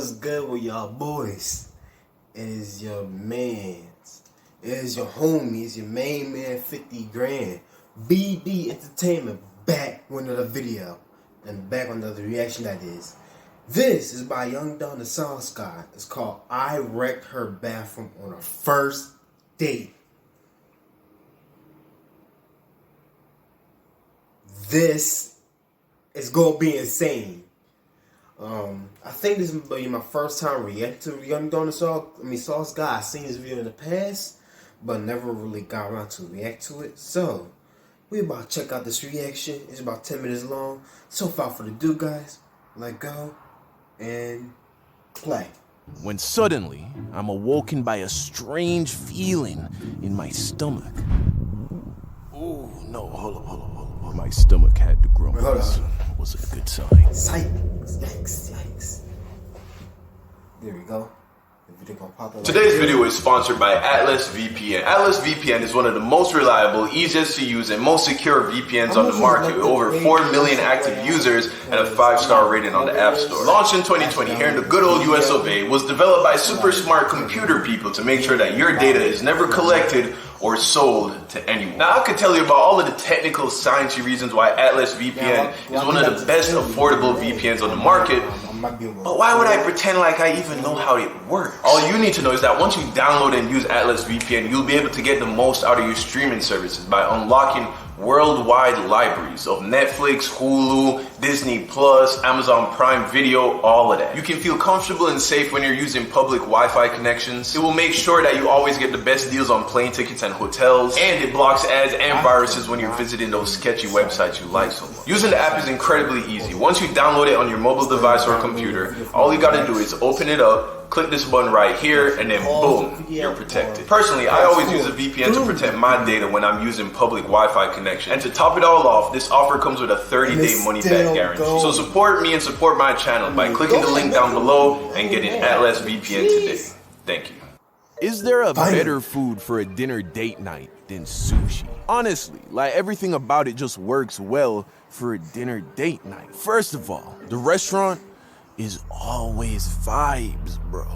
What's good with y'all boys? It is your mans. It is your homies, your main man 50 grand. B.Bentertainment back with another video. And back on another reaction that is. This is by Young Don the Sauce Guy. It's called I Wrecked Her Bathroom on a First Date. This is gonna be insane. I think this will be my first time reacting to Young Don the Sauce Guy. I've seen this video in the past, but never really got around to react to it. So we about to check out this reaction. It's about 10 minutes long. So without further ado, guys, let go and play. When suddenly, I'm awoken by a strange feeling in my stomach. Oh, no, hold on. My stomach had to grow. This wasn't a good sign. Yikes. There we go. Today's video is sponsored by Atlas VPN. Atlas VPN is one of the most reliable, easiest to use, and most secure VPNs on the market with over 4 million active users and a 5-star rating on the App Store. Launched in 2020 here in the good old US of A, was developed by super smart computer people to make sure that your data is never collected or sold to anyone. Now I could tell you about all of the technical sciencey reasons why Atlas VPN is one of the best affordable VPNs on the market. But why would I pretend like I even know how it works? All you need to know is that once you download and use Atlas VPN, you'll be able to get the most out of your streaming services by unlocking worldwide libraries of Netflix, Hulu, Disney Plus, Amazon Prime Video, all of that. You can feel comfortable and safe when you're using public Wi-Fi connections. It will make sure that you always get the best deals on plane tickets and hotels, and it blocks ads and viruses when you're visiting those sketchy websites you like so much. Using the app is incredibly easy. Once you download it on your mobile device or computer, all you gotta do is open it up, click this button right here, and then boom, you're protected. Personally, I always use a VPN to protect my data when I'm using public Wi-Fi connection. And to top it all off, this offer comes with a 30-day money-back guarantee. So support me and support my channel by clicking the link down below and getting Atlas VPN today. Thank you. Is there a better food for a dinner date night than sushi? Honestly, like everything about it just works well for a dinner date night. First of all, the restaurant is always vibes, bro.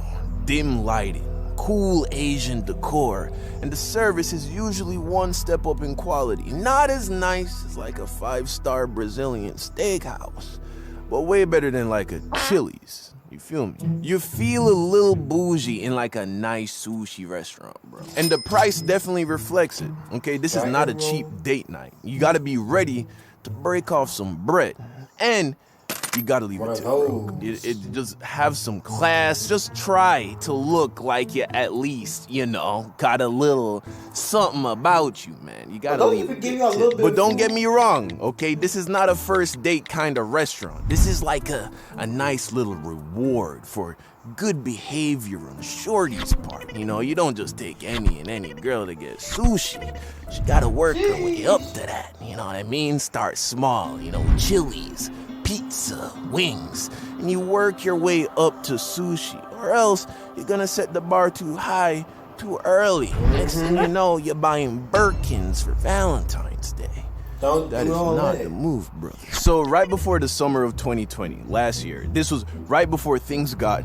Dim lighting, cool Asian decor, and the service is usually one step up in quality. Not as nice as like a 5-star Brazilian steakhouse, but way better than like a Chili's. You feel me? You feel a little bougie in like a nice sushi restaurant, bro. And the price definitely reflects it, okay? This is not a cheap date night. You gotta be ready to break off some bread. And you gotta leave it to it just have some class. Just try to look like you at least, got a little something about you, man. You gotta leave it. But don't get me wrong, okay? This is not a first date kind of restaurant. This is like a nice little reward for good behavior on shorty's part. You don't just take any girl to get sushi. She gotta work her way up to that. You know what I mean? Start small, Chili's, pizza, wings, and you work your way up to sushi, or else you're gonna set the bar too high too early. Next thing you know, you're buying Birkins for Valentine's Day. That is not the move, brother. So right before the summer of 2020, last year, this was right before things got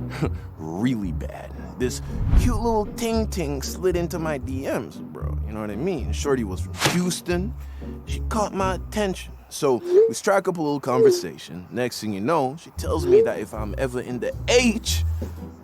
really bad. This cute little ting slid into my DMs, bro. You know what I mean? Shorty was from Houston. She caught my attention. So we strike up a little conversation. Next thing you know, she tells me that if I'm ever in the H,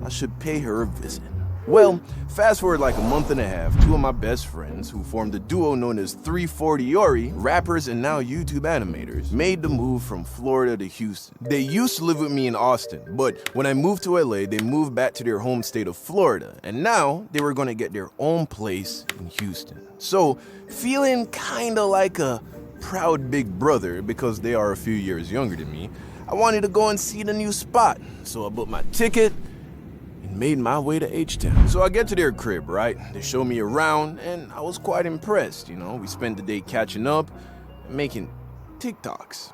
I should pay her a visit. Well, fast forward like a month and a half, two of my best friends, who formed a duo known as 340 Ori, rappers and now YouTube animators, made the move from Florida to Houston. They used to live with me in Austin, but when I moved to LA, they moved back to their home state of Florida, and now they were gonna get their own place in Houston. So, feeling kinda like a proud big brother because they are a few years younger than me, I wanted to go and see the new spot. So I booked my ticket and made my way to H-Town. So I get to their crib, right? They show me around and I was quite impressed, We spent the day catching up and making TikToks.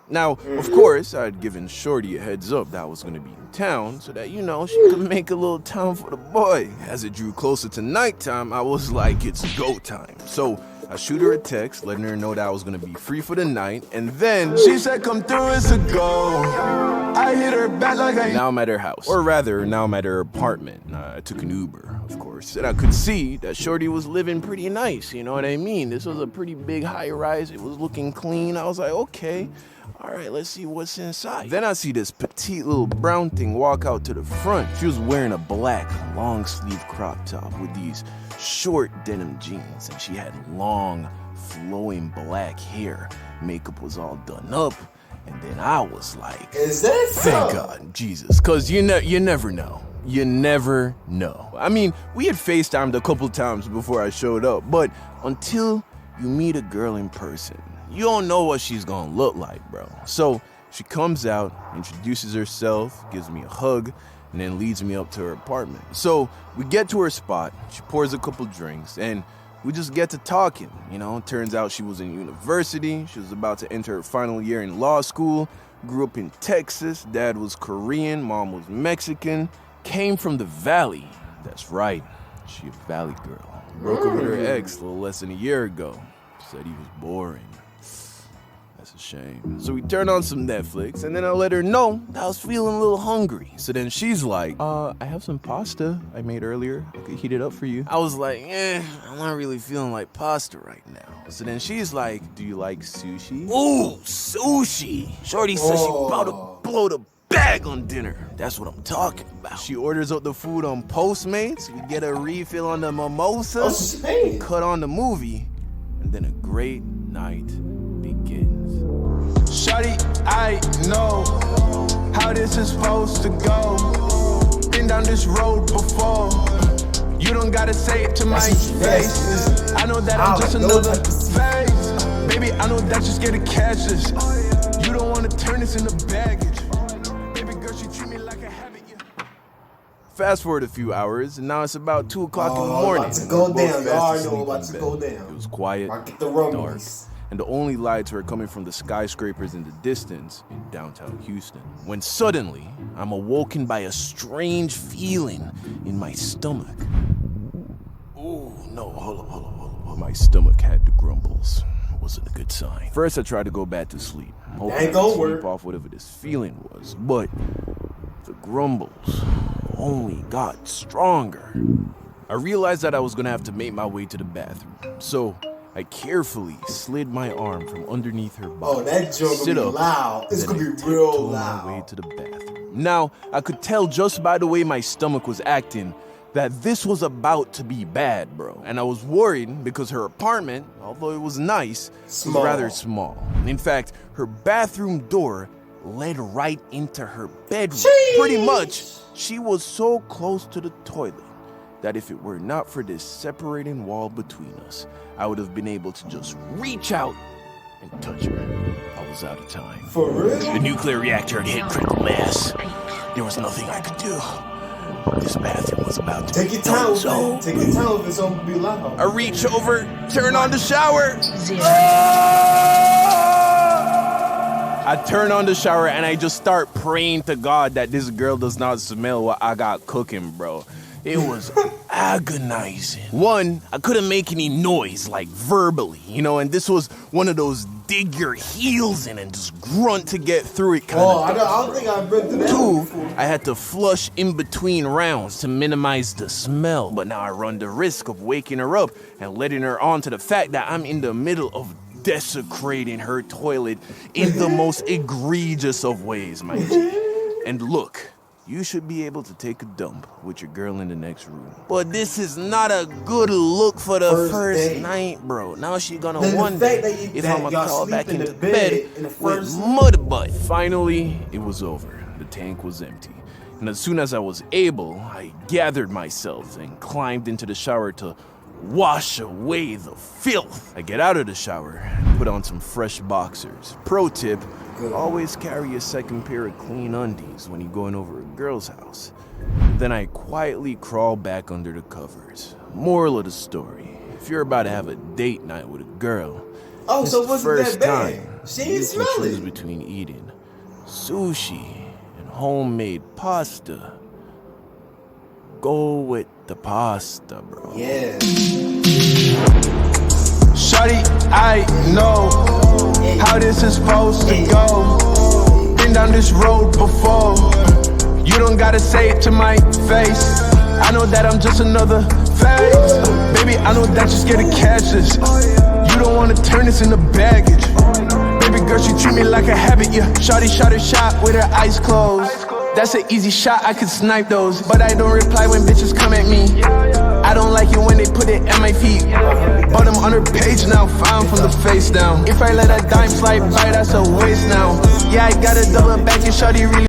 Now, of course, I had given Shorty a heads up that I was gonna be in town so that, she could make a little time for the boy. As it drew closer to nighttime, I was like, it's go time. So I shoot her a text, letting her know that I was gonna be free for the night, and then she said, "Come through, it's a go." I hit her back like Now I'm at her house, or rather, now I'm at her apartment. I took an Uber, of course, and I could see that Shorty was living pretty nice, you know what I mean? This was a pretty big high-rise, it was looking clean. I was like, okay, all right, let's see what's inside. Then I see this petite little brown thing walk out to the front. She was wearing a black long sleeve crop top with these short denim jeans, and she had long flowing black hair. Makeup was all done up, and then I was like, is that so? Thank God, Jesus, cause you never know. You never know. I mean, we had FaceTimed a couple times before I showed up, but until you meet a girl in person, you don't know what she's gonna look like, bro. So she comes out, introduces herself, gives me a hug, and then leads me up to her apartment. So we get to her spot, she pours a couple drinks, and we just get to talking. You know, turns out she was in university, she was about to enter her final year in law school, grew up in Texas, dad was Korean, mom was Mexican, came from the Valley. That's right, she a Valley girl. Broke up with her ex a little less than a year ago. Said he was boring. That's a shame. So we turned on some Netflix, and then I let her know that I was feeling a little hungry. So then she's like, I have some pasta I made earlier. I could heat it up for you. I was like, I'm not really feeling like pasta right now. So then she's like, do you like sushi? Ooh, sushi. Shorty says she about to blow the bag on dinner. That's what I'm talking about. She orders up the food on Postmates. We get a refill on the mimosa. Cut on the movie, and then a great night begins. Shawty, I know how this is supposed to go. Been down this road before. You don't gotta say it to my face. I know that I'm just another phase. Baby, I know that you're scared of catches. You don't wanna turn this into baggage. Baby girl, she treat me like a habit. Fast forward a few hours, and now it's about 2 o'clock in the morning. About to go down. You already know about to go down. It was quiet, dark, and the only lights were coming from the skyscrapers in the distance in downtown Houston. When suddenly, I'm awoken by a strange feeling in my stomach. Oh, no, hold on. My stomach had the grumbles. It wasn't a good sign. First, I tried to go back to sleep, hoping to sleep off whatever this feeling was, but the grumbles only got stronger. I realized that I was gonna have to make my way to the bathroom, so I carefully slid my arm from underneath her body. Oh, that joke gonna be loud. It's gonna be real loud. My way to the bathroom. Now, I could tell just by the way my stomach was acting that this was about to be bad, bro. And I was worried because her apartment, although it was nice, was rather small. In fact, her bathroom door led right into her bedroom. Pretty much, she was so close to the toilet that if it were not for this separating wall between us, I would have been able to just reach out and touch her. I was out of time. For real? The nuclear reactor had hit critical mass. There was nothing I could do. This bathroom was about to take your time, so take your time if it's gonna be loud. I reach over, turn on the shower. I turn on the shower and I just start praying to God that this girl does not smell what I got cooking, bro. It was agonizing. One, I couldn't make any noise, like verbally, you know, and this was one of those dig your heels in and just grunt to get through it kind of thing. I don't think I've been through that. Two, I had to flush in between rounds to minimize the smell, but now I run the risk of waking her up and letting her on to the fact that I'm in the middle of desecrating her toilet in the most egregious of ways, my G. And look, you should be able to take a dump with your girl in the next room. But this is not a good look for the first night, bro. Now she gonna wonder if I'ma crawl back into bed with mud butt. Finally, it was over. The tank was empty. And as soon as I was able, I gathered myself and climbed into the shower to wash away the filth. I get out of the shower and put on some fresh boxers. Pro tip, always carry a second pair of clean undies when you're going over a girl's house. Then I quietly crawl back under the covers. Moral of the story, if you're about to have a date night with a girl, it's so the wasn't first that bad? time She you ain't smell choose it. between eating sushi and homemade pasta. Go with the pasta, bro. Yeah. Shawty, I know how this is supposed to go. Been down this road before. You don't gotta say it to my face. I know that I'm just another phase. Baby, I know that you're scared to catch this. You don't wanna turn this into baggage. Baby girl, she treat me like a habit, yeah. Shawty shot her shot with her eyes closed. That's an easy shot, I could snipe those. But I don't reply when bitches come at me. I don't like it when they put it at my feet. But I'm on her page now, found from the face down. If I let a dime slide by, that's a waste now. Yeah, I gotta double back and shawty really